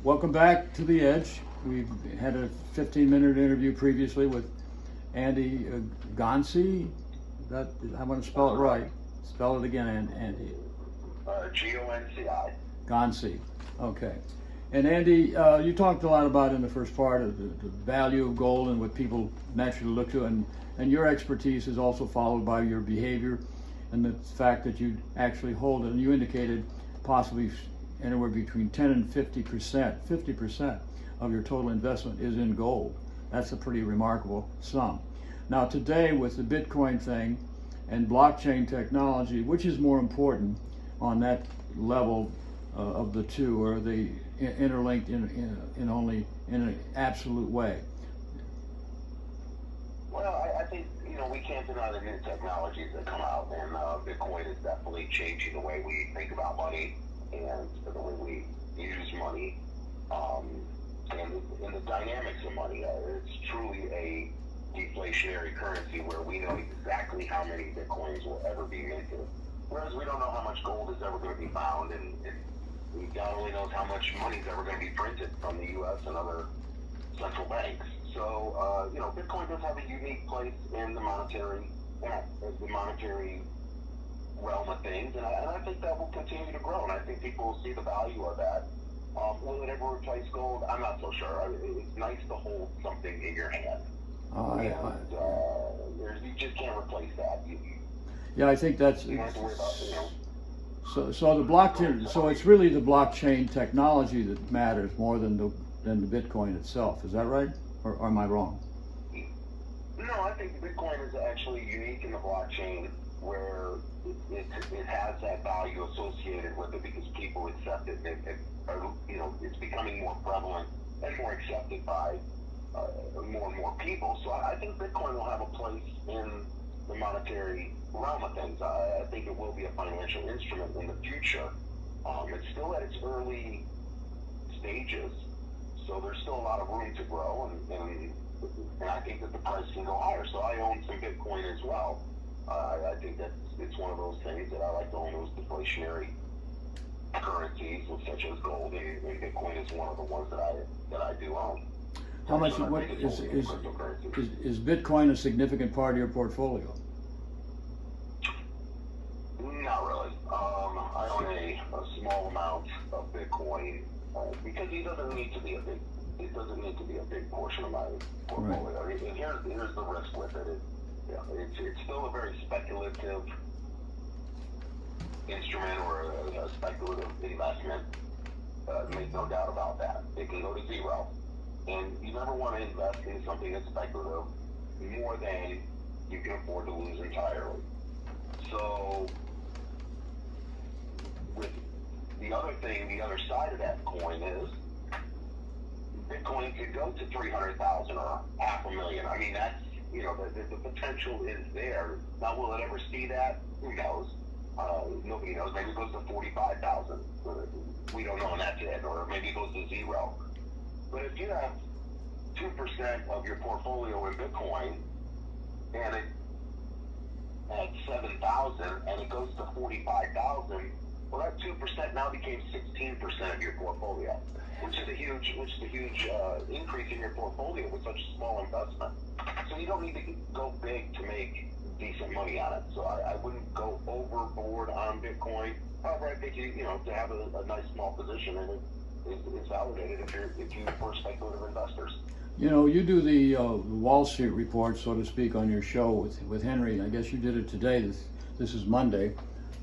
Welcome back to The Edge. We've had a 15-minute interview previously with Andy Gonci. I want to spell it right. Spell it again, Andy. Gonci. Gonci. Okay. And Andy, you talked a lot about in the first part of the value of gold and what people naturally look to, and your expertise is also followed by your behavior and the fact that you actually hold it. And you indicated possibly anywhere between 10 and 50% of your total investment is in gold. That's a pretty remarkable sum. Now today with the Bitcoin thing and blockchain technology, which is more important on that level of the two, or are they interlinked in an absolute way? Well, I think, we can't deny the new technologies that come out, and Bitcoin is definitely changing the way we think about money and the way we use money, and the dynamics of money. It's truly a deflationary currency where we know exactly how many Bitcoins will ever be minted, whereas we don't know how much gold is ever going to be found, and God only knows how much money is ever going to be printed from the U.S. and other central banks. So, Bitcoin does have a unique place in the monetary realm of things, and I think that will continue to grow, and I think people will see the value of that. Will it ever replace gold? I'm not so sure. It's nice to hold something in your hand. You just can't replace that. Yeah, I think that's. You don't have to worry about, So the blockchain. So it's really the blockchain technology that matters more than the Bitcoin itself. Is that right, or am I wrong? No, I think Bitcoin is actually unique in the blockchain, where it has that value associated with it because people accept it. It's becoming more prevalent and more accepted by more and more people. So I think Bitcoin will have a place in the monetary realm of things. I think it will be a financial instrument in the future. It's still at its early stages, so there's still a lot of room to grow, and I think that the price can go higher. So I own some Bitcoin as well. I think that it's one of those things that I like to own, those deflationary currencies, such as gold, and Bitcoin is one of the ones that I do own. How much is Bitcoin a significant part of your portfolio? Not really. I own a small amount of Bitcoin because it doesn't need to be a big portion of my portfolio. Right. And here's the risk with it. It's still a very speculative instrument, or a speculative investment. Make no doubt about that. It can go to zero. And you never want to invest in something that's speculative more than you can afford to lose entirely. So, with the other side of that coin is Bitcoin could go to 300,000 or 500,000. I mean, that's, the potential is there. Now, will it ever see that? Who knows? Nobody knows. Maybe it goes to 45,000. We don't know, and that's it. Or maybe it goes to zero. But if you have 2% of your portfolio in Bitcoin, and it at 7,000, and it goes to 45,000, well, that 2% now became 16% of your portfolio, which is a huge increase in your portfolio with such a small investment. So you don't need to go big to make decent money on it. So I wouldn't go overboard on Bitcoin. However, I think to have a nice small position in it is validated if you for speculative investors. You do the Wall Street report, so to speak, on your show with Henry. I guess you did it today. This is Monday.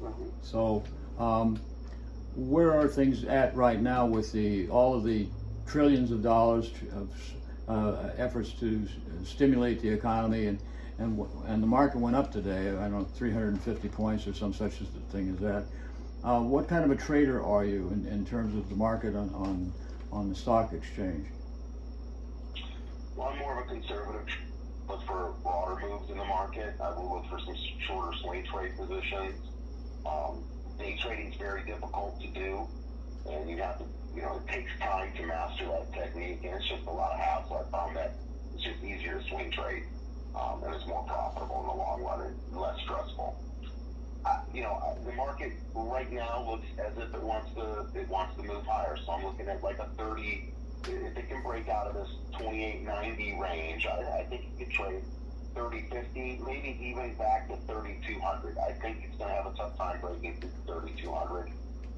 Mm-hmm. So where are things at right now with all of the trillions of dollars of efforts to stimulate the economy, and the market went up today, I don't know, 350 points or some such thing as that. What kind of a trader are you in terms of the market on the stock exchange? Well, I'm more of a conservative. Look for broader moves in the market. I will look for some shorter swing trade positions. Day trading is very difficult to do, and you have to, it takes time to master that technique, and it's just a lot of hassle. I found that it's just easier to swing trade, and it's more profitable in the long run and less stressful. The market right now looks as if it wants to move higher. So I'm looking at like a 30. If it can break out of this 28.90 range, I think it could trade 30.50, maybe even back to 3,200. I think it's going to have a tough time breaking through 3,200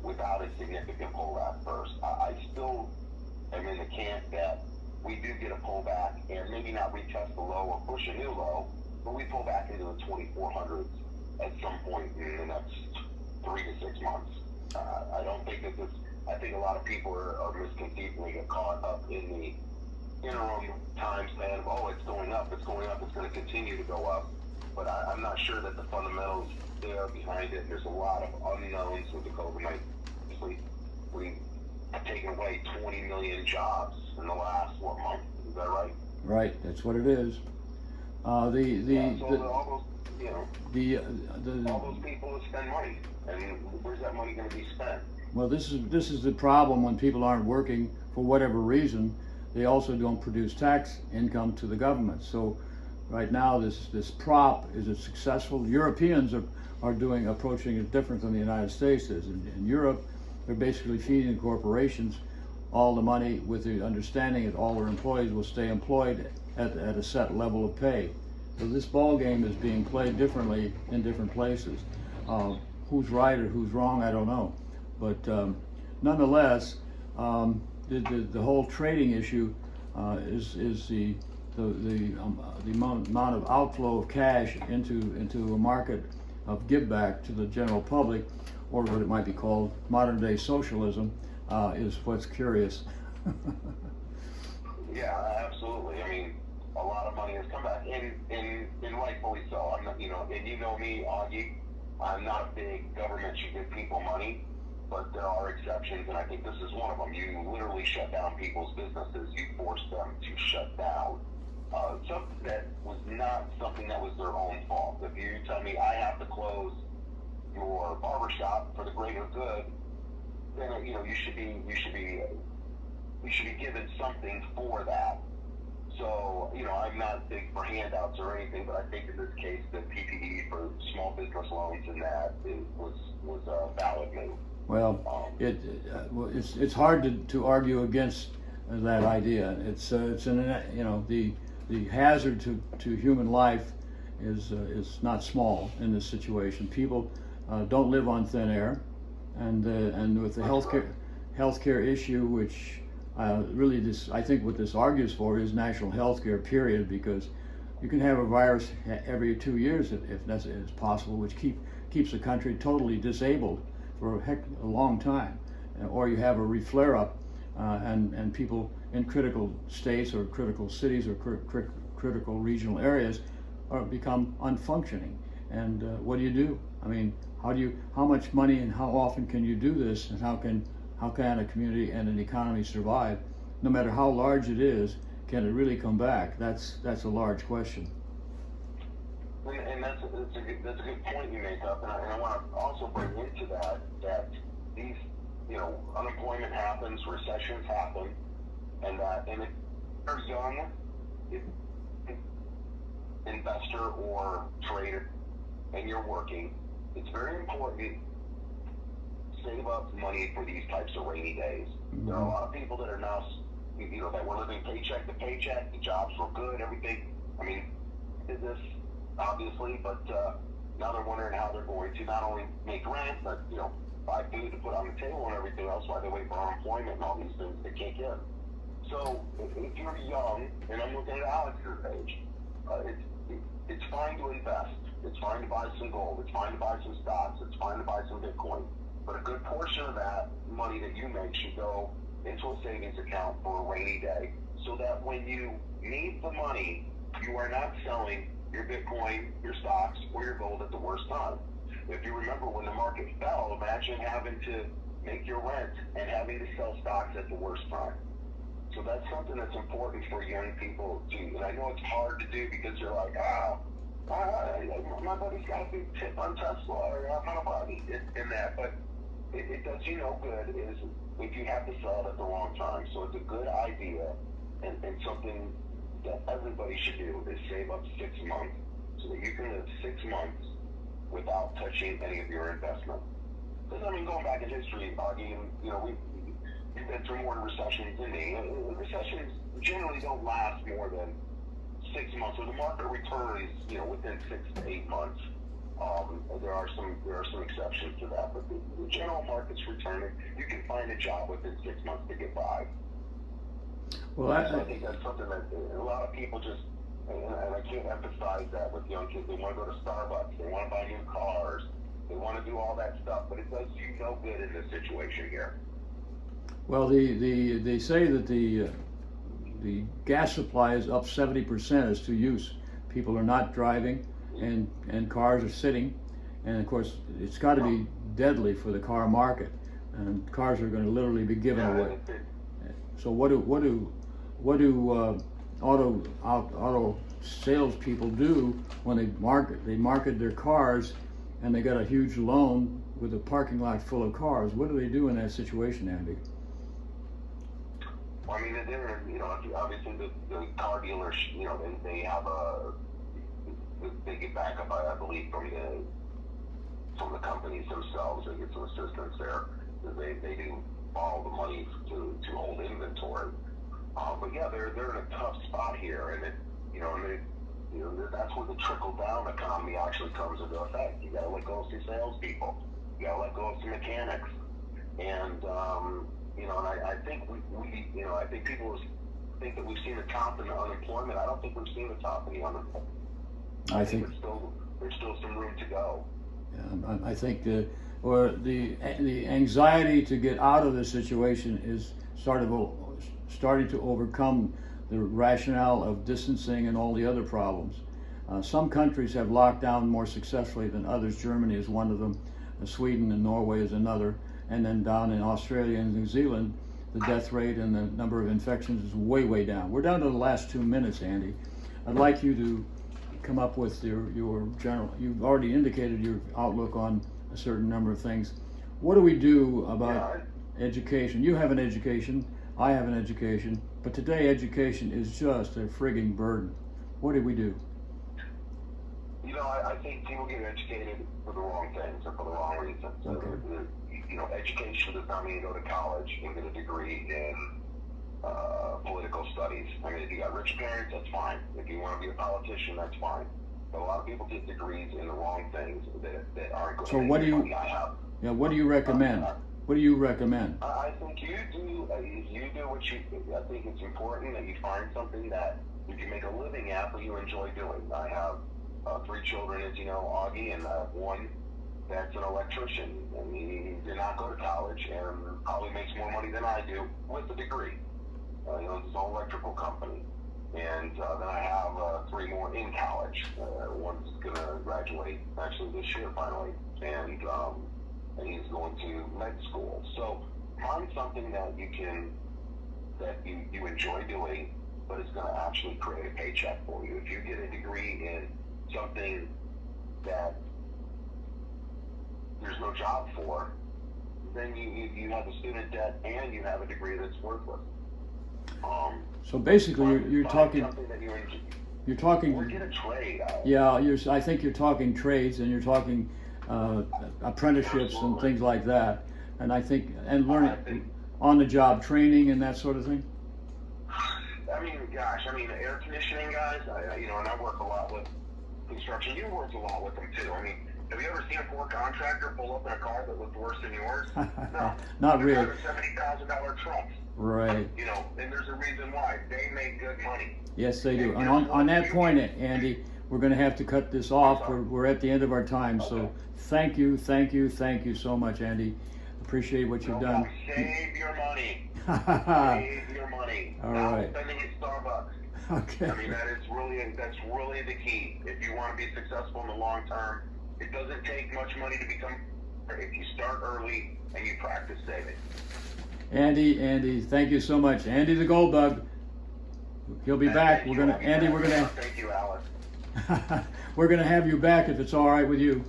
without a significant pullback first. I still am in the camp that we do get a pullback and maybe not retest the low or push a new low, but we pull back into the 2,400s at some point in the next 3 to 6 months. I don't think that this. I think a lot of people are misconceived and they get caught up in the interim time span of, oh, it's going up, it's going to continue to go up. But I'm not sure that the fundamentals there behind it. There's a lot of unknowns with the COVID-19. We have taken away 20 million jobs in the last, month? Is that right? Right, that's what it is. All those people that spend money, and where's that money going to be spent? Well, this is the problem when people aren't working for whatever reason. They also don't produce tax income to the government. So right now this prop is it successful? Europeans are approaching it different than the United States is. In Europe, they're basically feeding the corporations all the money with the understanding that all their employees will stay employed at a set level of pay. So this ball game is being played differently in different places. Who's right or who's wrong, I don't know. But nonetheless, the whole trading issue is the amount of outflow of cash into a market of give back to the general public, or what it might be called modern day socialism, is what's curious. Yeah, absolutely. I mean, a lot of money has come back, and rightfully so. I'm not, and you know me, Augie, I'm not a big government should give people money, but there are exceptions, and I think this is one of them. You literally shut down people's businesses. You force them to shut down. Something that was not something that was their own fault. If you tell me I have to close your barbershop for the greater good, then you should be given something for that. So I'm not big for handouts or anything, but I think in this case the PPE for small business loans and that was a valid move. Well, it's hard to argue against that idea. It's the hazard to human life is not small in this situation. People don't live on thin air, and with the healthcare issue, which really I think what this argues for is national healthcare, period, because you can have a virus every 2 years if that's possible, which keeps the country totally disabled for a long time, or you have a flare up, and people in critical states or critical cities or critical regional areas become unfunctioning. And what do? I mean, how much money and how often can you do this, and how can a community and an economy survive? No matter how large it is, can it really come back? That's a large question. And that's a good point you make up, and I want to also bring into that these unemployment happens, recessions happen, and if you're young investor or trader and you're working, it's very important to save up money for these types of rainy days. Mm-hmm. There are a lot of people that are now, that were living paycheck to paycheck. The jobs were good, everything. I mean, business obviously, but now they're wondering how they're going to not only make rent, but buy food to put on the table and everything else while they wait for unemployment and all these things to kick in. So if you're young, and I'm looking at Alex's age, it's fine to invest. It's fine to buy some gold. It's fine to buy some stocks. It's fine to buy some Bitcoin. But a good portion of that money that you make should go into a savings account for a rainy day, so that when you need the money, you are not selling your Bitcoin, your stocks, or your gold at the worst time. If you remember when the market fell, imagine having to make your rent and having to sell stocks at the worst time. So that's something that's important for young people too. And I know it's hard to do because you're like, my buddy's got a big tip on Tesla, or I'm not about it in that. But it does you no good is if you have to sell it at the wrong time. So it's a good idea and something that everybody should do is save up 6 months so that you can live 6 months without touching any of your investment. Because, I mean, going back in history, Augie, you know, we've been through more recessions than me. Recessions generally don't last more than 6 months. So the market returns, you know, within 6 to 8 months. There are some exceptions to that, but the general market's returning. You can find a job within 6 months to get by. Well, So I think that's something that a lot of people just, and I can't emphasize that with young kids. They want to go to Starbucks. They want to buy new cars. They want to do all that stuff, but it does you no good in this situation here. well, they say that the gas supply is up 70% as to use. People are not driving, and cars are sitting, and of course it's got to be deadly for the car market, and cars are going to literally be given away. So what do auto salespeople do when they market their cars, and they got a huge loan with a parking lot full of cars? What do they do in that situation, Andy? Well, I mean, they're, you know, obviously the car dealers, you know, they have they get backup, I believe, from the companies themselves. They get some assistance there. They do borrow the money to hold inventory. But yeah, they're in a tough spot here, and that's where the trickle down economy actually comes into effect. You got to let go of some salespeople. You got to let go of some mechanics, and and I think I think people think that we've seen the top in the unemployment. I don't think we've seen the top in the unemployment. I think there's still some room to go. Yeah, I think the anxiety to get out of this situation is starting to overcome the rationale of distancing and all the other problems. Some countries have locked down more successfully than others. Germany is one of them. Sweden and Norway is another. And then down in Australia and New Zealand, the death rate and the number of infections is way, way down. We're down to the last 2 minutes, Andy. I'd like you to come up with your general, you've already indicated your outlook on a certain number of things. What do we do about education? You have an education, I have an education, but today education is just a frigging burden. What do we do? You know, I think people get educated for the wrong things or for the wrong reasons. Okay. Education does not mean you go to college and get a degree in political studies. I mean, if you got rich parents, that's fine. If you want to be a politician, that's fine. But a lot of people get degrees in the wrong things that aren't going to make the money I have. Yeah, what do you recommend? What do you recommend? I think you do what you do. I think it's important that you find something that you can make a living at, but you enjoy doing. I have 3 children, as you know, Augie, and I have one that's an electrician. And he did not go to college and probably makes more money than I do with a degree. He owns his own electrical company. And then I have 3 more in college. One's going to graduate actually this year finally, and he's going to med school. So find something that you enjoy doing, but it's going to actually create a paycheck for you. If you get a degree in something that there's no job for, then you have a student debt and you have a degree that's worthless. So basically, you're talking. You're talking. Or get a trade. Yeah, I think you're talking trades, and you're talking apprenticeships and things like that. And I think learning on-the-job training and that sort of thing. I mean, gosh, air conditioning guys. And I work a lot with construction. You work a lot with them too. I mean, have you ever seen a poor contractor pull up in a car that looked worse than yours? No. Not really. $70,000 trucks. Right. And there's a reason why. They make good money. Yes, they do. And on that point, Andy, we're going to have to cut this off. We're at the end of our time. Okay. So thank you so much, Andy. Appreciate what you've done. Save your money. Save your money. All Not right. spending at Starbucks. Okay. I mean, that's really the key. If you want to be successful in the long term, it doesn't take much money to become. If you start early and you practice saving. Andy, thank you so much. Andy the Goldbug. He'll be back. Thank you, Alice. We're gonna have you back if it's all right with you.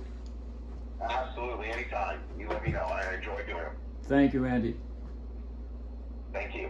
Absolutely, anytime. You let me know. I enjoy doing it. Thank you, Andy. Thank you.